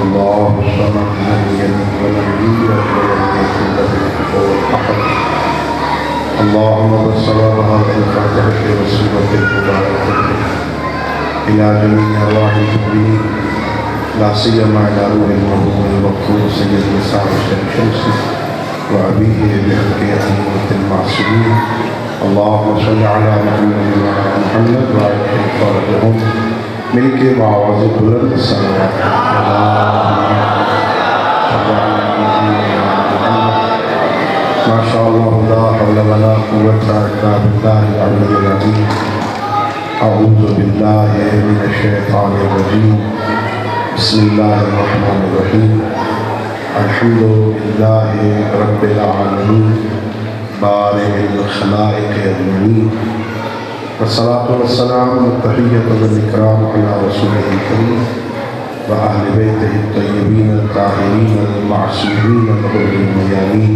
الله الصمد لم يلد ولم يولد ولم يكن له كفوا أحد. اللهم صل على الفاتحة والسورة المباركة إلى جميع أرواح المؤمنين لا سيما إلى روح المرحوم المغفور سيد سعد الشمس وأبيه بحق أئمة المعصومين. اللهم صل على محمد وعلى محمد وعلى فرجهم مل کے بآواز بلند صلوات ما شاء الله لا حول ولا قوة إلا بالله العلي العظيم. أعوذ بالله من الشيطان الرجيم. بسم الله الرحمن الرحيم. الحمد لله رب العالمين بارئ الخلائق أجمعين والصلاة والسلام والتحية والإكرام على رسوله الكريم وأهل بيته الطيبين الطاهرين المعصومين الغر الميامين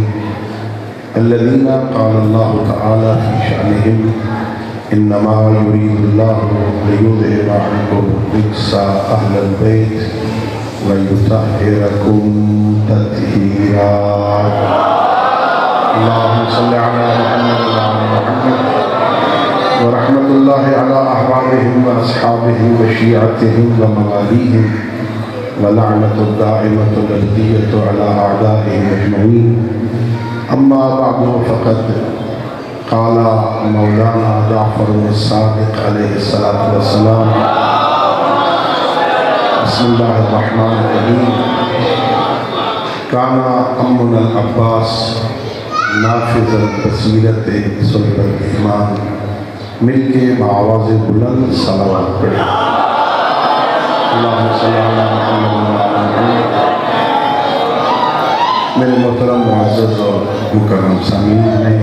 الذين قال الله تعالى في شأنهم إنما يريد الله ليذهب عنكم الرجس أهل البيت ويطهركم تطهيرا. اللهم صل على محمد وعلى محمد ورحمة الله على أحبابهم وأصحابهم وشيعتهم ومواليهم ولعنة الدائمة الأبدية على أعدائهم أجمعين. أما بعد فقد قال مولانا جعفر الصادق عليه الصلاة والسلام بسم الله الرحمن الرحيم. كان أمنا العباس نافذ البصیرت صلب الایمان. مل کے بآواز بلند صلوات پڑھیں. اللہم صلی علی محمد وعلی محمد. میرے محترم معزز اور مکرم سامعین، میں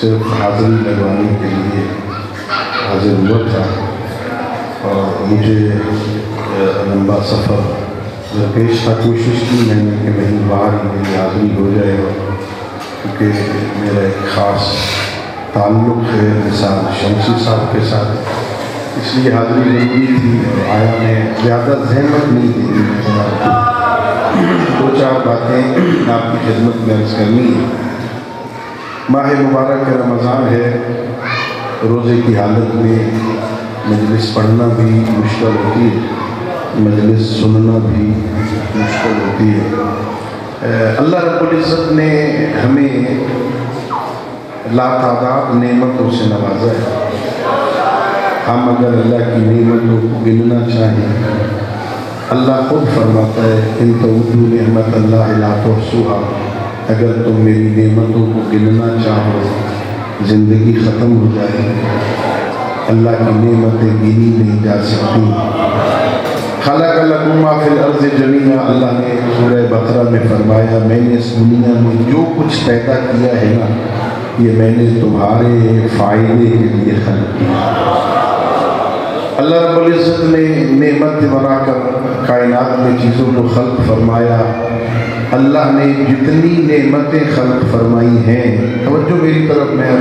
صرف حاضری لگوانے کے لیے حاضر ہوا تھا اور مجھے لمبا سفر درپیش تھا. کوشش کی میں نے کہ کہیں باہر ہی میری حاضری ہو جائے، کیونکہ میرا ایک خاص تعلق ہے نثار شمسی صاحب کے ساتھ، اس لیے حاضری ضروری تھی اور آیا. میں زیادہ زحمت نہیں تھی، دو چار باتیں آپ کی خدمت میں عرض کرنی ہے. ماہ مبارک رمضان ہے. روزے کی حالت میں مجلس پڑھنا بھی مشکل ہوتی ہے، مجلس سننا بھی مشکل ہوتی ہے. اللہ رب العزت نے ہمیں لاتعداد نعمتوں سے نوازا ہے. ہم اگر اللہ کی نعمتوں کو گننا چاہیں، اللہ خود فرماتا ہے ان تعدوا نعمت اللہ لا تحصوها. اگر تم میری نعمتوں کو گننا چاہو زندگی ختم ہو جائے. اللہ کی نعمتیں گنی نہیں جا سکتی. خلق لکم ما فی الارض جمیعا. اللہ نے سورہ بقرہ میں فرمایا میں نے اس دنیا میں جو کچھ پیدا کیا ہے نا، یہ میں نے تمہارے فائدے کے لیے خلق کیا. اللہ رب العزت نے نعمت بنا کر کائنات میں چیزوں کو خلق فرمایا. اللہ نے جتنی نعمتیں خلق فرمائی ہیں، توجہ میری طرف، میں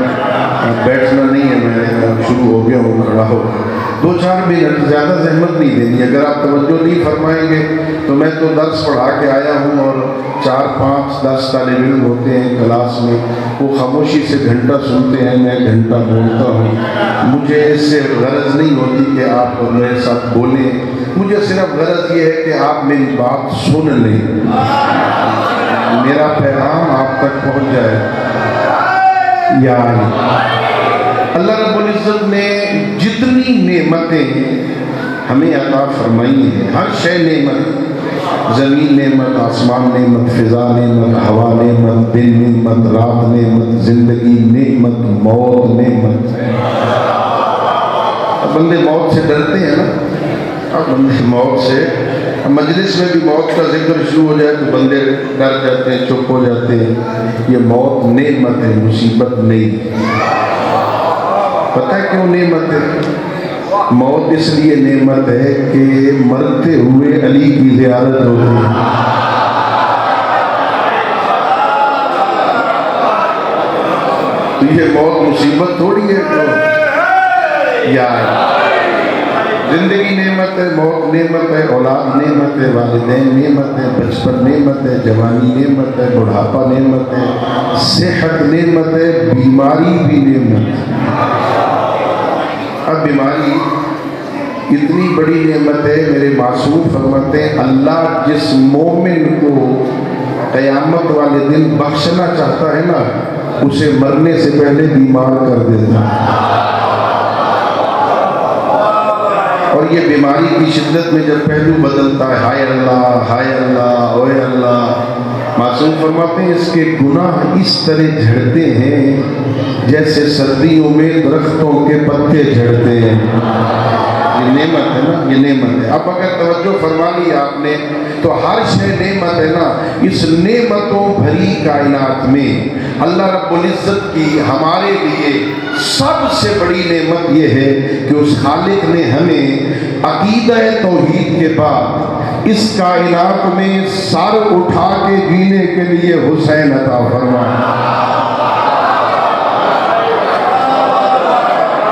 بیٹھنا نہیں ہے، میں شروع ہو گیا ہوں، کھڑا ہو. دو چار منٹ، زیادہ زحمت نہیں دینی. اگر آپ توجہ نہیں فرمائیں گے تو میں تو درس پڑھا کے آیا ہوں اور 4 5 10 طالب علم ہوتے ہیں کلاس میں، وہ خاموشی سے گھنٹہ سنتے ہیں، میں گھنٹہ بولتا ہوں. مجھے اس سے غرض نہیں ہوتی کہ آپ میرے ساتھ بولیں، مجھے صرف غرض یہ ہے کہ آپ میری بات سن لیں، میرا پیغام آپ تک پہنچ جائے. یعنی اللہ رب العزت نے جتنی نعمتیں ہمیں عطا فرمائی ہیں، ہر شے نعمت، زمین نعمت، آسمان نعمت، فضا نعمت، ہوا نعمت، دن نعمت، رات نعمت، زندگی نعمت، موت نعمت. بندے موت سے ڈرتے ہیں نا، بندے موت سے، مجلس میں بھی موت کا ذکر شروع ہو جائے تو بندے ڈر جاتے ہیں، چپ ہو جاتے ہیں. یہ موت نعمت ہے، مصیبت نہیں. پتہ ہے کیوں نعمت ہے؟ موت اس لیے نعمت ہے کہ مرتے ہوئے علی کی زیارت ہوتی ہے. تو یہ موت مصیبت تھوڑی ہے. تو یار زندگی نعمت ہے، موت نعمت ہے، اولاد نعمت ہے، والدین نعمت ہے، بچپن نعمت ہے، جوانی نعمت ہے، بڑھاپا نعمت ہے، صحت نعمت ہے، بیماری بھی نعمت ہے۔ اب بیماری اتنی بڑی نعمت ہے، میرے معصوم فرماتے ہیں اللہ جس مومن کو قیامت والے دن بخشنا چاہتا ہے نا، اسے مرنے سے پہلے بیمار کر دیتا ہے۔ اور یہ بیماری کی شدت میں جب پہلو بدلتا ہے، ہائے اللہ ہائے اللہ اوے اللہ، معصوم فرماتے ہیں اس کے گناہ اس طرح جھڑتے ہیں جیسے سردیوں میں درختوں کے پتے جھڑتے ہیں۔ یہ نعمت ہے نا، یہ نعمت ہے۔ اب اگر توجہ فرما لی آپ نے تو ہر شے نعمت ہے نا، اس نعمتوں بھری کائنات میں اللہ رب العزت کی ہمارے لیے سب سے بڑی نعمت یہ ہے کہ اس خالق نے ہمیں عقیدہ توحید کے بعد اس کائنات میں سر اٹھا کے جینے کے لیے حسین عطا فرمایا۔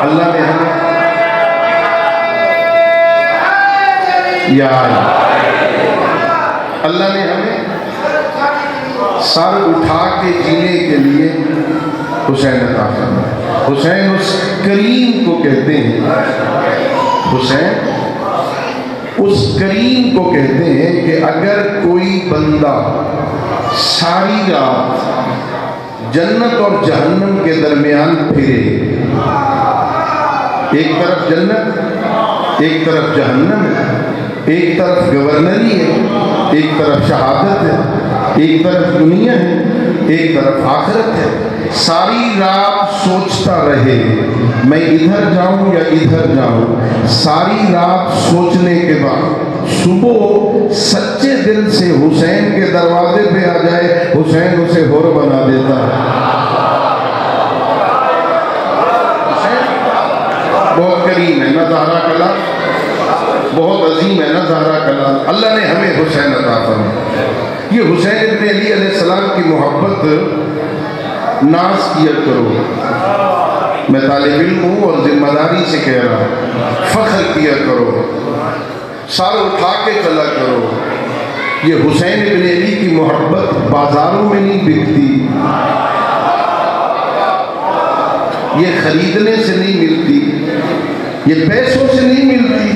اللہ نے ہمیں اللہ نے ہمیں سر اٹھا کے جینے کے لیے حسین عطا فرمایا۔ حسین اس کریم کو کہتے ہیں، حسین اس کریم کو کہتے ہیں کہ اگر کوئی بندہ ساری رات جنت اور جہنم کے درمیان پھرے، ایک طرف جنت ایک طرف جہنم ہے، ایک طرف گورنری ہے، ایک طرف شہادت ہے، ایک طرف دنیا ہے، ایک طرف آخرت ہے، ساری رات سوچتا رہے میں ادھر جاؤں یا ادھر جاؤں، ساری رات سوچنے کے بعد صبح سچے دل سے حسین کے دروازے پہ آ جائے، حسین اسے حور بنا دیتا ہے۔ بہت کریم ہے نا زہرا کلا، بہت عظیم ہے نا زہرا کلا۔ اللہ نے ہمیں حسین عطا فرمایا۔ یہ حسین ابن علی علیہ السلام کی محبت ناز کیا کرو، میں طالب علم ہوں اور ذمہ داری سے کہہ رہا ہوں، فخر کیا کرو، سر اٹھا کے چلا کرو۔ یہ حسین ابن علی کی محبت بازاروں میں نہیں بکتی، یہ خریدنے سے نہیں ملتی، یہ پیسوں سے نہیں ملتی۔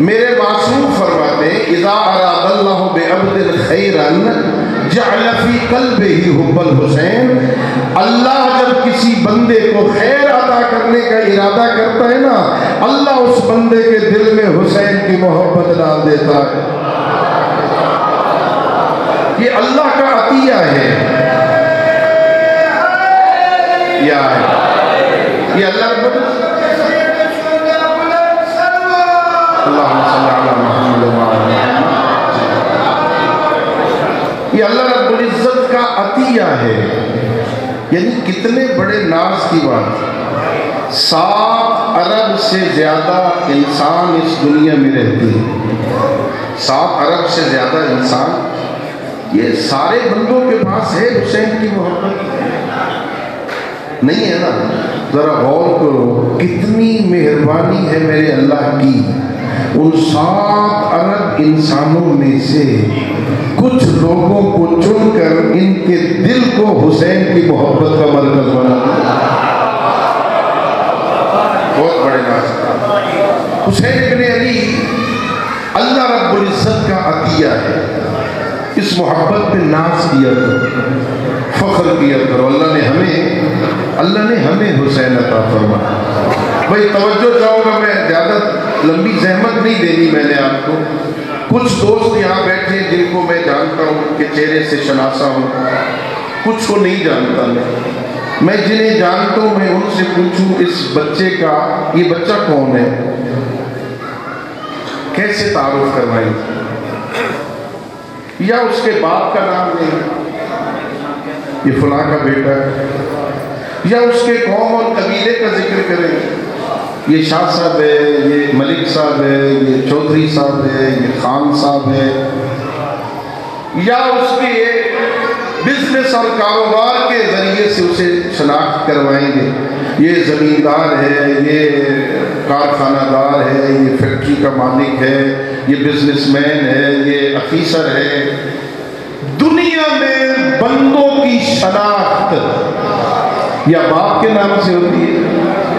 میرے معصوم فرماتے ہیں اذا اراد اللہ بعبد خیرا جعل فی قلبہ حب الحسین، اللہ جب کسی بندے کو خیر عطا کرنے کا ارادہ کرتا ہے نا، اللہ اس بندے کے دل میں حسین کی محبت ڈال دیتا ہے۔ یہ اللہ کا عطیہ ہے، یہ اللہ رب اللہم صلی علی محمد وعلی محمد، یہ اللہ رب العزت کا عطیہ ہے۔ یعنی کتنے بڑے ناز کی بات، 7 ارب سے زیادہ انسان اس دنیا میں رہتے ہیں، 7 ارب سے زیادہ انسان، یہ سارے بندوں کے پاس ہے حسین کی محبت؟ نہیں ہے نا۔ ذرا غور کرو کتنی مہربانی ہے میرے اللہ کی، ان 7 ارب انسانوں میں سے کچھ لوگوں کو چن کر ان کے دل کو حسین کی محبت کا مرکز بنا دیا۔ بہت بڑے ناز۔ حسین بن علی اللہ رب العزت کا عطیہ ہے، اس محبت پہ ناز کیا کرو، فخر کیا کرو۔ اللہ نے ہمیں حسین عطا فرمایا۔ بھائی توجہ چاہوں گا، میں زیادہ لمبی زحمت نہیں دینی میں نے آپ کو۔ کچھ دوست یہاں بیٹھے جن کو میں جانتا ہوں، ان کے چہرے سے شناسا ہوں، کچھ کو نہیں جانتا میں جنہیں جانتا ہوں میں ان سے پوچھوں اس بچے کا، یہ بچہ کون ہے، کیسے تعارف کروائیں، یا اس کے باپ کا نام نہیں، یہ فلاں کا بیٹا ہے، یا اس کے قوم اور قبیلے کا ذکر کریں، یہ شاہ صاحب ہے، یہ ملک صاحب ہے، یہ چودھری صاحب ہے، یہ خان صاحب ہے، یا اس کے بزنس اور کاروبار کے ذریعے سے اسے شناخت کروائیں گے، یہ زمیندار ہے، یہ کارخانہ دار ہے، یہ فیکٹری کا مالک ہے، یہ بزنس مین ہے، یہ افیسر ہے، دنیا میں بندوں کی شناخت یا باپ کے نام سے ہوتی ہے،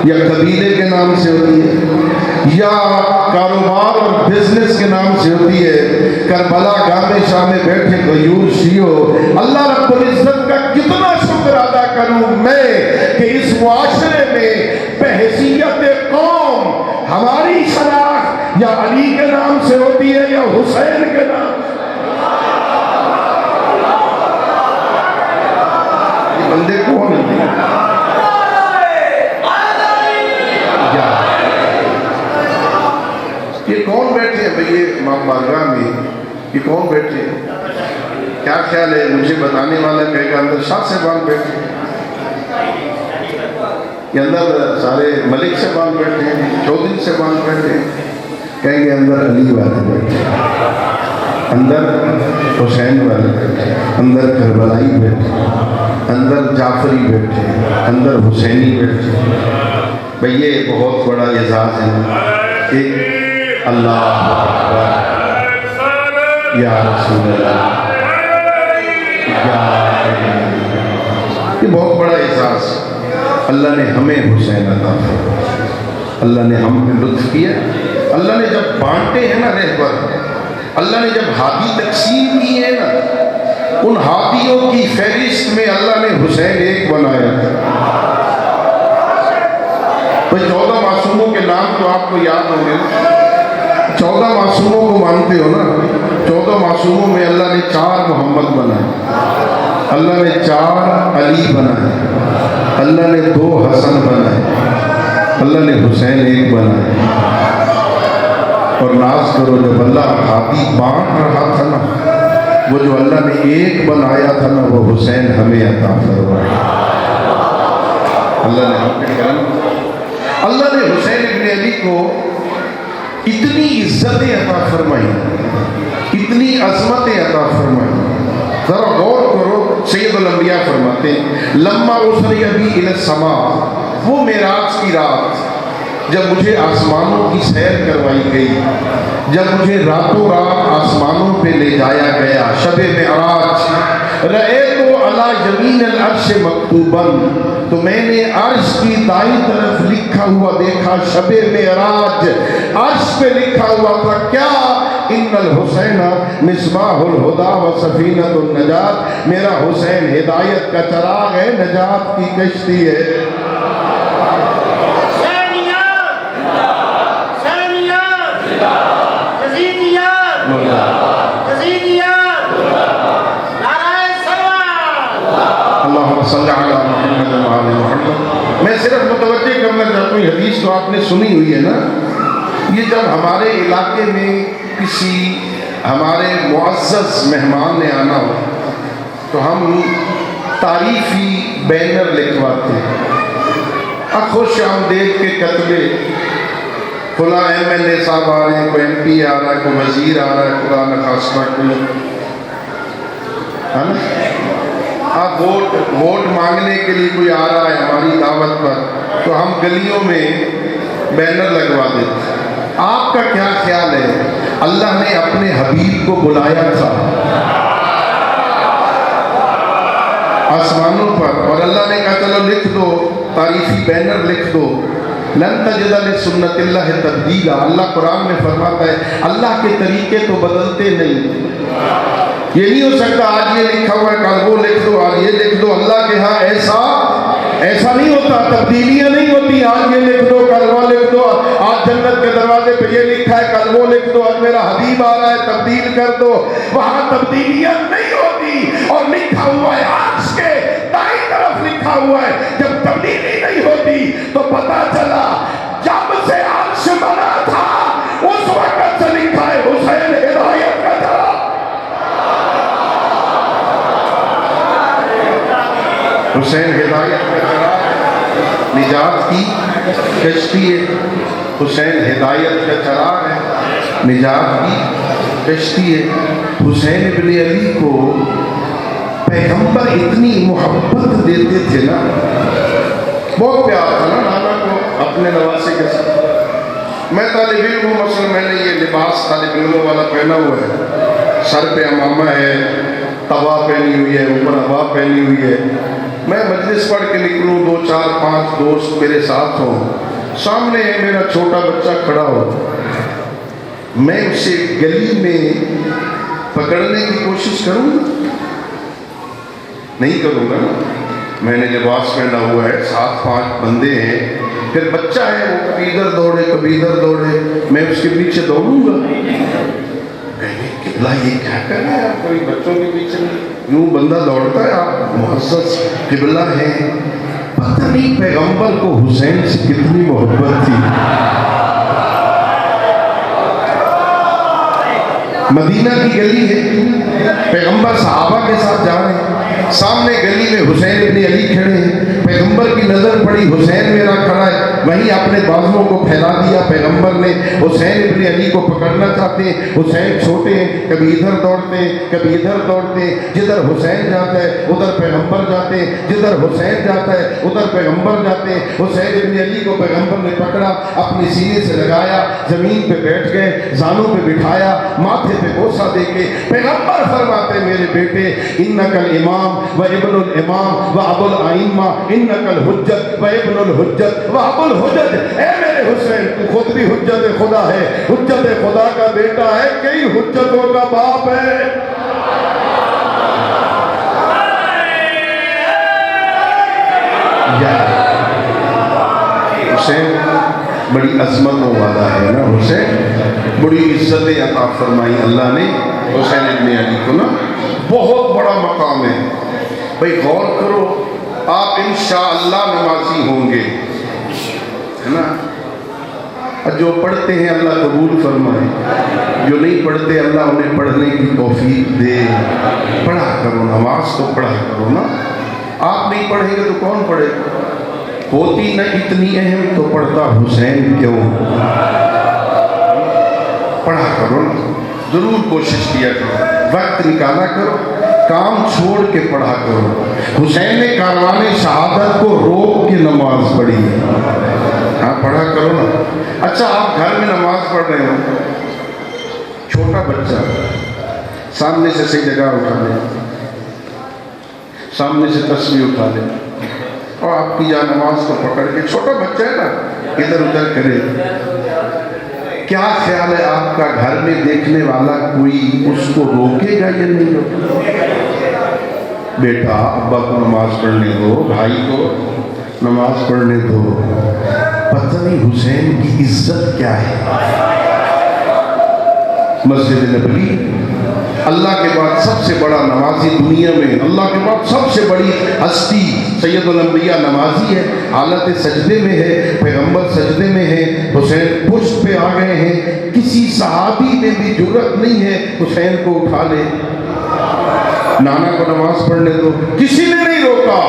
یا قبیلے کے نام سے ہوتی ہے، یا کاروبار اور بزنس کے نام سے ہوتی ہے۔ کربلا گاہ شاہ میں بیٹھے غیور شیعو، اللہ رب العزت کا کتنا شکر ادا کروں میں کہ اس معاشرے میں بحیثیت قوم ہماری شناخت یا علی کے نام سے ہوتی ہے یا حسین کے نام سے۔ یہ بندے کون ہیں؟ یہ کون بیٹھے ہیں بھئی امام بارگاہ میں؟ یہ کون بیٹھے ہیں؟ کیا خیال ہے؟ مجھے بتانے والا کہے گا اندر شاہ صاحبان بیٹھے ہیں، یہ اندر سارے ملک صاحبان بیٹھے ہیں، چودھری صاحبان بیٹھے ہیں، کہیں گے اندر علی والے بیٹھے ہیں، اندر حسین والے بیٹھے ہیں، اندر کربلائی بیٹھے ہیں، اندر جعفری بیٹھے ہیں، اندر حسینی بیٹھے ہیں۔ بھئی یہ بہت بڑا اعزاز ہے کہ اللہ اکبر یا رسول اللہ، یہ بہت بڑا احساس اللہ نے ہمیں حسین عطا فرمایا، اللہ نے ہم پہ لطف کیا۔ اللہ نے جب بانٹے ہیں نا رہبر، اللہ نے جب ہادی تقسیم کی ہے نا، ان ہادیوں کی فہرست میں اللہ نے حسین ایک بنایا تھا۔ 14 معصوموں کے نام تو آپ کو یاد ہوں گے، 14 معصوموں کو مانتے ہو نا؟ 14 معصوموں میں اللہ نے 4 محمد بنائے، اللہ نے 4 علی بنائے، اللہ نے 2 حسن بنائے، اللہ نے حسین ایک بنائے۔ اور ناز کرو جب اللہ ہادی بانٹ رہا تھا نا، وہ جو اللہ نے ایک بنایا تھا نا، وہ حسین ہمیں عطا فرمایا۔ اللہ نے ہم پہ کرم، اللہ نے حسین ابن علی کو اتنی عزتیں عطا فرمائی، اتنی عظمتیں عطا فرمائی۔ ذرا غور کرو، سید الانبیاء فرماتے ہیں لما اسری بی الی السماء، وہ معراج کی رات جب مجھے آسمانوں کی سیر کروائی گئی، جب مجھے راتوں رات آسمانوں پہ لے جایا گیا، شب معراج، رأیت علی یمین العرش مکتوبا، تو میں نے عرش کی دائیں طرف لکھا ہوا دیکھا، شب معراج عرش پہ لکھا ہوا تھا کیا؟ ان الحسین مصباح الہدی و سفینۃ النجات، میرا حسین ہدایت کا چراغ ہے، نجات کی کشتی ہے۔ اللہم صلی علی محمد و آل محمد۔ میں صرف متوجہ کرنا چاہتا ہوں، یہ حدیث تو آپ نے سنی ہوئی ہے نا، یہ جب ہمارے علاقے میں کسی ہمارے معزز مہمان نے آنا ہو تو ہم تعریفی بینر لکھواتے ہیں، خوش آمدید کے کتبے، فلاں ایم ایل اے صاحب آ رہے ہیں، کوئی ایم پی آ رہا ہے، کوئی وزیر آ رہا ہے، خدا نخواستہ کوئی ہے نا، آپ ووٹ مانگنے کے لیے کوئی آ رہا ہے ہماری دعوت پر، تو ہم گلیوں میں بینر لگوا دیتے ہیں۔ آپ کا کیا خیال ہے؟ اللہ نے اپنے حبیب کو بلایا تھا آسمانوں پر، اور اللہ نے کہا چلو لکھ دو، تعریفی بینر لکھ دو، لن تجد لسنت اللہ تبدیلا۔ اللہ قرآن میں فرماتا ہے اللہ کے طریقے تو بدلتے نہیں، یہ نہیں ہو سکتا آج یہ لکھا ہوا ہے کل وہ لکھ دو، آج یہ لکھ دو۔ اللہ کے ہاں ایسا نہیں ہوتا، تبدیلیاں نہیں ہوتی، آج یہ لکھ دو کل وہ لکھ دو، آج جنت کے دروازے پہ یہ لکھا ہے کل وہ لکھ دو، آج میرا حبیب آ رہا ہے تبدیل کر دو، وہاں تبدیلیاں نہیں ہوتی۔ اور لکھا ہوا ہے عرش کے دائیں طرف لکھا ہوا ہے، جب تبدیلی نہیں ہوتی تو پتا چلا جب سے عرش بنا تھا اس وقت سے لکھا ہے حسین ہدایت کا چراغ۔ حسین ہدایت کا چراغ، نجات کی کشتی ہے، حسین ہدایت کا چراغ ہے، نجات کی کشتی ہے۔ حسین ابن علی کو پیغمبر اتنی محبت دیتے تھے نا، بہت پیار تھا نا نانا کو اپنے نواسے کے ساتھ، میں طالب علم ہوں، مثلا میں نے یہ لباس طالب علموں والا پہنا ہوا ہے، سر پہ امامہ ہے، تبا پہنی ہوئی ہے، اوپر ابا پہنی ہوئی ہے، میں مجلس پڑھ کے نکلوں، 2 4 5 دوست میرے ساتھ ہوں، سامنے میرا چھوٹا بچہ کھڑا ہو، میں اسے گلی میں پکڑنے کی کوشش کروں گا؟ نہیں کروں گا نا. میں نے لباس پہنا ہوا ہے، 7 5 بندے ہیں، پھر بچہ ہے، وہ کبھی ادھر دوڑے کبھی ادھر دوڑے، میں اس کے پیچھے دوڑوں گا؟ قبلہ یہ کیا کر رہے ہیں آپ، کوئی بچوں کے پیچھے یوں بندہ دوڑتا ہے؟ آپ معزز قبلہ ہیں. پتہ نہیں پیغمبر کو حسین سے کتنی محبت تھی. مدینہ کی گلی ہے، پیغمبر صحابہ کے ساتھ جا رہے ہیں، سامنے گلی میں حسین ابن علی کھڑے ہیں، پیغمبر کی نظر پڑی حسین میرا کھڑا ہے، وہیں اپنے بازوؤں کو پھیلا دیا پیغمبر نے. حسین ابن علی کو پکڑنا چاہتے ہیں، حسین چھوٹے ہیں، کبھی ادھر دوڑتے ہیں کبھی ادھر دوڑتے ہیں، جدھر حسین جاتا ہے ادھر پیغمبر جاتے ہیں، جدھر حسین جاتا ہے ادھر پیغمبر جاتے ہیں. حسین ابن علی کو پیغمبر نے پکڑا، اپنے سینے سے لگایا، زمین پہ بیٹھ گئے، زانوں پہ بٹھایا، ماتھے پہ بوسہ دے کے پیغمبر فرماتے میرے بیٹے انک الامام و ابن الامام و ابو الائمہ، انک الحجت و ابن الحجت و ابو الحجت. اے میرے حسین تو خود بھی حجت خدا ہے، حجت خدا کا بیٹا ہے، کئی حجتوں کا باپ ہے. حسین بڑی عظمتوں والا ہے نا، حسین بڑی عزتیں عطا فرمائی اللہ نے حسین ابن علی کو نا، بہت بڑا مقام ہے. بھئی غور کرو، آپ انشاءاللہ نمازی ہوں گے ہے نا، جو پڑھتے ہیں اللہ قبول فرمائے، جو نہیں پڑھتے اللہ انہیں پڑھنے کی توفیق دے. پڑھا کرو، نماز تو پڑھا کرو نا. آپ نہیں پڑھیں گے تو کون پڑھے؟ ہوتی نہ اتنی اہم تو پڑھتا حسین کیوں؟ پڑھا کرو نا، ضرور کوشش کیا کرو، وقت نکالا کرو، کام چھوڑ کے پڑھا کرو. حسین نے کاروان شہادت کو روک کے نماز پڑھی ہے. ہاں پڑھا کرو نا. اچھا آپ گھر میں نماز پڑھ رہے ہو، چھوٹا بچہ سامنے سے صحیح جگہ اٹھا لے، سامنے سے تسبیح اٹھا لے، اور آپ کی جان نماز کو پکڑ کے، چھوٹا بچہ ہے نا، ادھر ادھر کرے. کیا خیال ہے آپ کا گھر میں دیکھنے والا کوئی اس کو روکے گا یا نہیں روکے گا؟ بیٹا ابا کو نماز پڑھنے دو، بھائی کو نماز پڑھنے دو. پتہ نہیں حسین کی عزت کیا ہے. مسجد نبوی اللہ کے بعد سب سے بڑا نمازی دنیا میں، اللہ کے بعد سب سے بڑی ہستی سید الانبیاء نمازی ہے، حالت سجدے میں ہے، پیغمبر سجدے میں ہے، حسین پشت پہ آ گئے ہیں. کسی صحابی میں بھی جرأت نہیں ہے حسین کو اٹھا لے، نانا کو نماز پڑھنے دو، کسی نے نہیں روکا.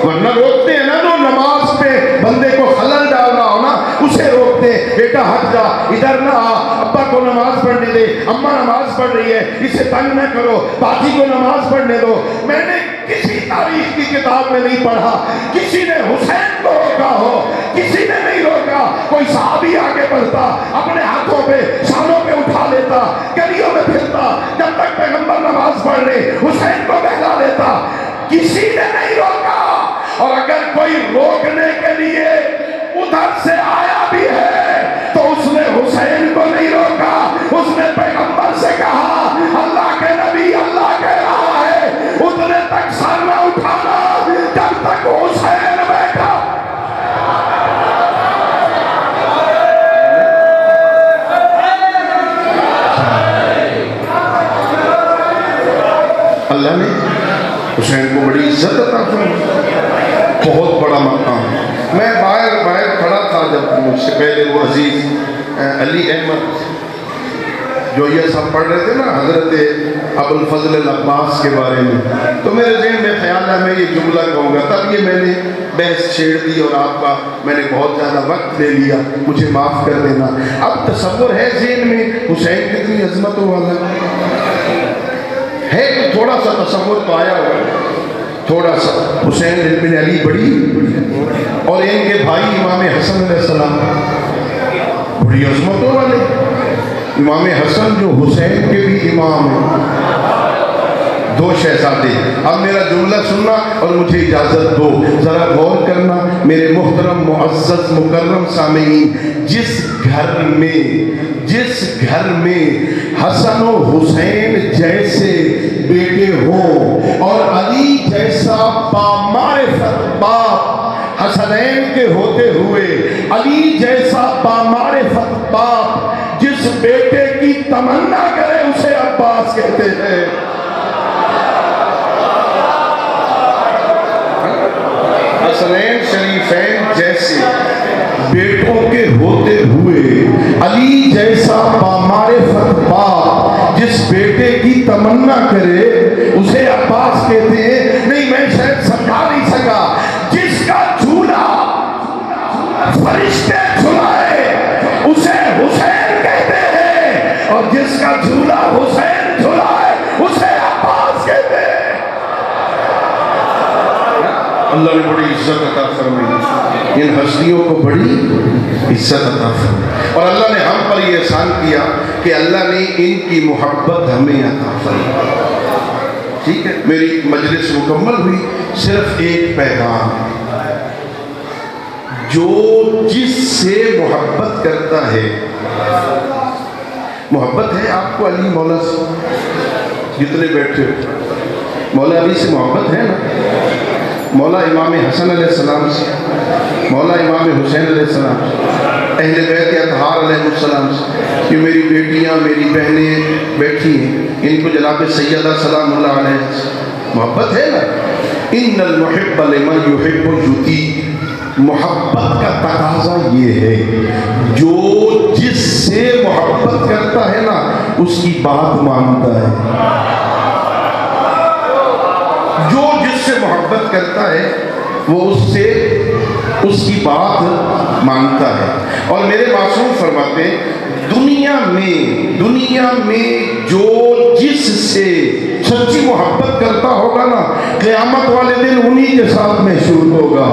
ورنہ روکتے ہیں نا جو نماز پہ بندے کو خلل ڈال رہا ہو نا، اسے روکتے ہیں، بیٹا ہٹ جا، ادھر نہ آ، ابا کو نماز پڑھنے دے، اماں نماز پڑھ رہی ہے، اسے تنگ نہ کرو، باجی کو نماز پڑھنے دو. میں نے کسی تاریخ کی کتاب میں نہیں پڑھا کسی نے حسین کو روکا ہو، کسی نے نہیں روکا. کوئی صحابی آگے بڑھتا، اپنے ہاتھوں پہ شانوں پہ اٹھا لیتا، گلیوں میں پھرتا، جب تک پیغمبر نماز پڑھ رہے حسین کو بہلا لیتا، کسی نے نہیں روکا. اور اگر کوئی روکنے کے لیے ادھر سے آیا بھی ہے تو اس نے حسین کو نہیں روکا، اس نے پیغمبر سے کہا اللہ کے نبی اللہ کہہ رہا ہے اتنے تک سر نہ اٹھانا جب تک حسین بیٹھا. اللہ نے حسین کو بڑی عزت عطا فرمائی، بہت بڑا مقام. میں باہر کھڑا تھا جب مجھ سے پہلے وہ عزیز علی احمد جو یہ سب پڑھ رہے تھے نا حضرت ابو الفضل العباس کے بارے میں، تو میرے ذہن میں خیال ہے میں یہ جملہ کہوں گا، تب یہ میں نے بحث چھیڑ دی اور آپ کا میں نے بہت زیادہ وقت لے لیا، مجھے معاف کر دینا. اب تصور ہے ذہن میں حسین کتنی عظمتوں والا ہے، تھوڑا سا تصور تو آیا ہوگا، تھوڑا سا. حسین بن علی بڑی اور ان کے بھائی امام حسن علیہ السلام بڑی عظمتوں والے امام حسن جو حسین کے بھی امام ہیں، دو شہزادے. اب میرا جملہ سننا اور مجھے اجازت دو، ذرا غور کرنا میرے محترم معزز مکرم سامعین. جس گھر میں حسن و حسین جیسے بیٹے ہوں اور علی جیسا بامعرفت باپ، حسنین کے ہوتے ہوئے علی جیسا بامعرفت باپ جس بیٹے کی تمنا کرے اسے عباس کہتے ہیں. حسنین شریفین جیسے بیٹوں کے ہوتے ہوئے علی جیسا بامعرفت باپ جس بیٹے کی تمنا کرے اسے عباس کہتے ہیں. نہیں میں شاید سمجھا نہیں سکا. جس کا جھولا فرشتے جھلائے اسے حسین کہتے ہیں، اور جس کا جھولا حسین جھلائے اسے عباس کہتے ہیں. اللہ نے بڑی عزت عطا فرمائی، ان ہستیوں کو بڑی عزت عطا فرمائی، اور اللہ نے ہم پر یہ احسان کیا کہ اللہ نے ان کی محبت ہمیں عطا فرمائی. ٹھیک ہے، میری مجلس مکمل ہوئی. صرف ایک پیغام، جو جس سے محبت کرتا ہے، محبت ہے آپ کو علی مولا سے، جتنے بیٹھے مولا علی سے محبت ہے نا، مولا امام حسن علیہ السلام سے، مولا امام حسین علیہ السلام سے، اہل بیت اطہار علیہ السلام سے. یہ میری بیٹیاں میری بہنیں بیٹھی ہیں، ان کو جناب سیدہ سلام اللہ علیہ سے محبت ہے نا. ان المحب لمن یحب یطیع. محبت کا تقاضا یہ ہے جو جس سے محبت کرتا ہے نا اس کی بات مانتا ہے. جو جس سے محبت کرتا ہے وہ اس کی بات مانتا ہے. اور میرے معصوم فرماتے ہیں دنیا میں جو جس سے سچی محبت کرتا ہوگا نا قیامت والے دن انہی کے ساتھ محشور ہوگا.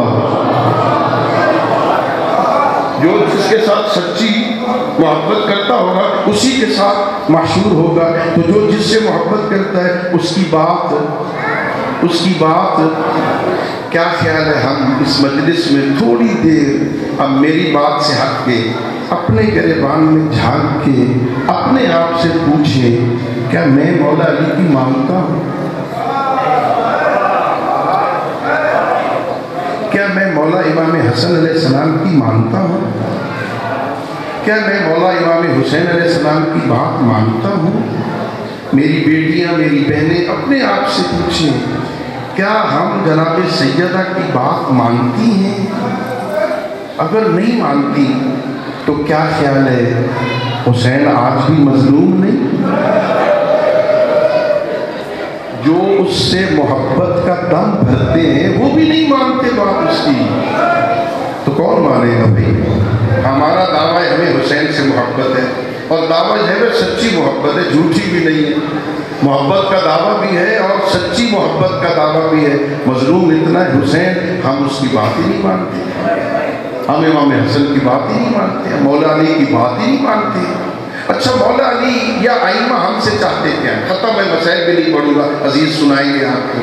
جو جس کے ساتھ سچی محبت کرتا ہوگا اسی کے ساتھ محشور ہوگا. تو جو جس سے محبت کرتا ہے اس کی بات کیا خیال ہے ہم اس مجلس میں تھوڑی دیر اب میری بات سے ہٹ کے اپنے گریبان میں جھانک کے اپنے آپ سے پوچھیں، کیا میں مولا علی کی مانتا ہوں؟ کیا میں مولا امام حسن علیہ السلام کی مانتا ہوں؟ کیا میں مولا امام حسین علیہ السلام کی بات مانتا ہوں؟ میری بیٹیاں میری بہنیں اپنے آپ سے پوچھیں، کیا ہم جناب سیدہ کی بات مانتی ہیں؟ اگر نہیں مانتی تو کیا خیال ہے حسین آج بھی مظلوم نہیں؟ جو اس سے محبت کا دم بھرتے ہیں وہ بھی نہیں مانتے بات اس کی، تو کون مانے گا بھائی؟ ہمارا دعویٰ ہے ہمیں حسین سے محبت ہے، اور دعویٰ جو ہے سچی محبت ہے، جھوٹی بھی نہیں ہے. محبت کا دعویٰ بھی ہے اور سچی محبت کا دعویٰ بھی ہے. مظلوم اتنا ہے حسین، ہم اس کی بات ہی نہیں مانتے. ہم امام حسن کی بات ہی نہیں مانتے، مولا علی کی بات ہی نہیں مانتے. اچھا مولا علی یا ائمہ ہم سے چاہتے کیا؟ ختم، میں مسائل بھی نہیں پڑھوں گا، عزیز سنائیں گے آپ کو.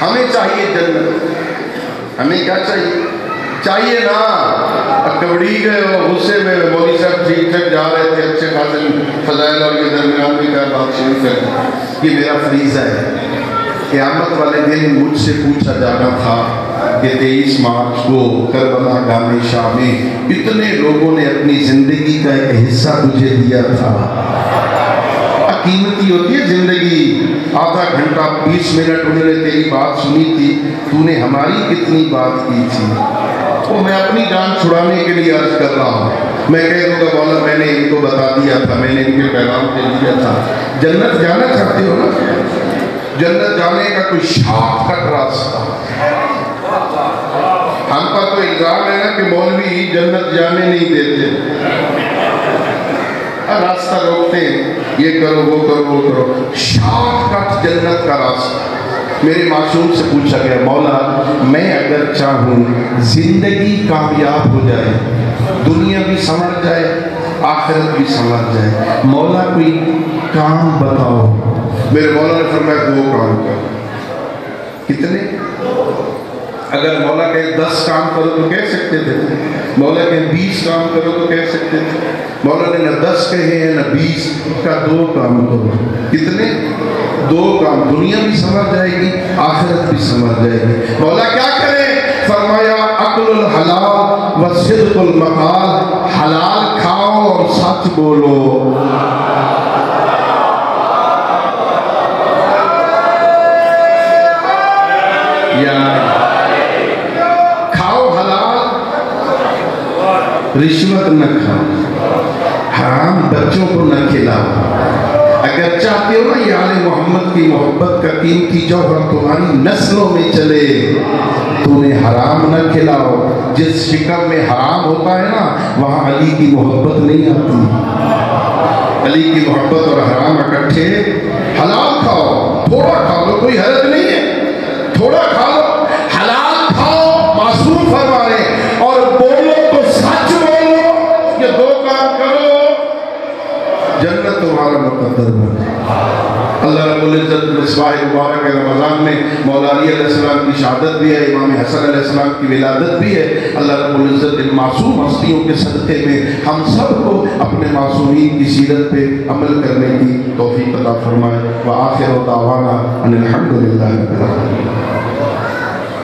ہمیں چاہیے جنت. ہمیں کیا چاہیے نا. کبڑی گئے اور غصے میں مولوی صاحب ٹھیک ٹھاک جا رہے تھے، اچھے خاصے فضائل اور کے درمیان بھی کیا بات شروع کر. یہ میرا فریضہ ہے. قیامت والے دن مجھ سے پوچھا جانا تھا کہ 23 مارچ کو کربلا گام شاہ میں اتنے لوگوں نے اپنی زندگی کا ایک حصہ تجھے دیا تھا. قیمتی ہوتی ہے زندگی. آدھا گھنٹہ 20 منٹ انہوں نے تیری بات سنی تھی، تو نے ہماری کتنی بات کی تھی. تو میں اپنی جان چھڑانے کے لیے عرض کر رہا ہوں. میں کہہ دوں گا مولا میں نے ان کو بتا دیا تھا، میں نے ان کے پیغام دے دیا تھا. جنت جانا چاہتے ہو نا؟ جنت جانے کا کوئی شارٹ کٹ راستہ. ہم کا تو الزام ہے نا کہ مولوی جنت جانے نہیں دیتے، راستہ روکتے ہیں، یہ کرو وہ کرو وہ کرو. شارٹ کٹ جنت کا راستہ. میرے معصوم سے پوچھا گیا، مولا میں اگر چاہوں زندگی کامیاب ہو جائے، دنیا بھی سنور جائے، آخرت بھی سنور جائے. مولا کوئی کام بتاؤ. میرے مولا نے فرمایا 2 کام کرو. کتنے؟ اگر مولا کہے 10 کام کرو تو کہہ سکتے تھے. مولا کہے 20 کام کرو تو کہہ سکتے تھے. مولا نے نہ 10 کہے ہیں نہ 20 کا 2 کام کرو. کتنے؟ 2 کام. دنیا بھی سنور جائے گی, آخرت بھی سنور جائے گی. مولا کیا کرے؟ فرمایا اکل الحلال و صدق المقال. حلال کھاؤ اور سچ بولو. کھاؤ حلال, رشوت نہ کھاؤ, حرام بچوں کو نہ کھلاؤ. اگر چاہتے ہو نا یہ آل محمد کی محبت کا قیمتی جوہر تمہاری نسلوں میں چلے تو انہیں حرام نہ کھلاؤ. جس شکم میں حرام ہوتا ہے نا وہاں علی کی محبت نہیں آتی. علی کی محبت اور حرام اکٹھے. حلال کھاؤ, تھوڑا کھا لو, کوئی حرج نہیں ہے, تھوڑا کھا لو. حلال کھاؤ, معصوم فرما رہے, اور بولو تو سچ بولو. یہ 2 کام کرو, جنت تمہارا مقدر بنے. اللہ رب العزت مصباح مبارک رمضان میں مولا علی علیہ السلام کی شہادت بھی ہے, امام حسن علیہ السلام کی ولادت بھی ہے. اللہ رب العزت ان معصوم ہستیوں کے صدقے میں ہم سب کو اپنے معصومین کی سیرت پہ عمل کرنے کی توفیق عطا فرمائے. وآخر دعوانا ان الحمد للہ رب العالمین.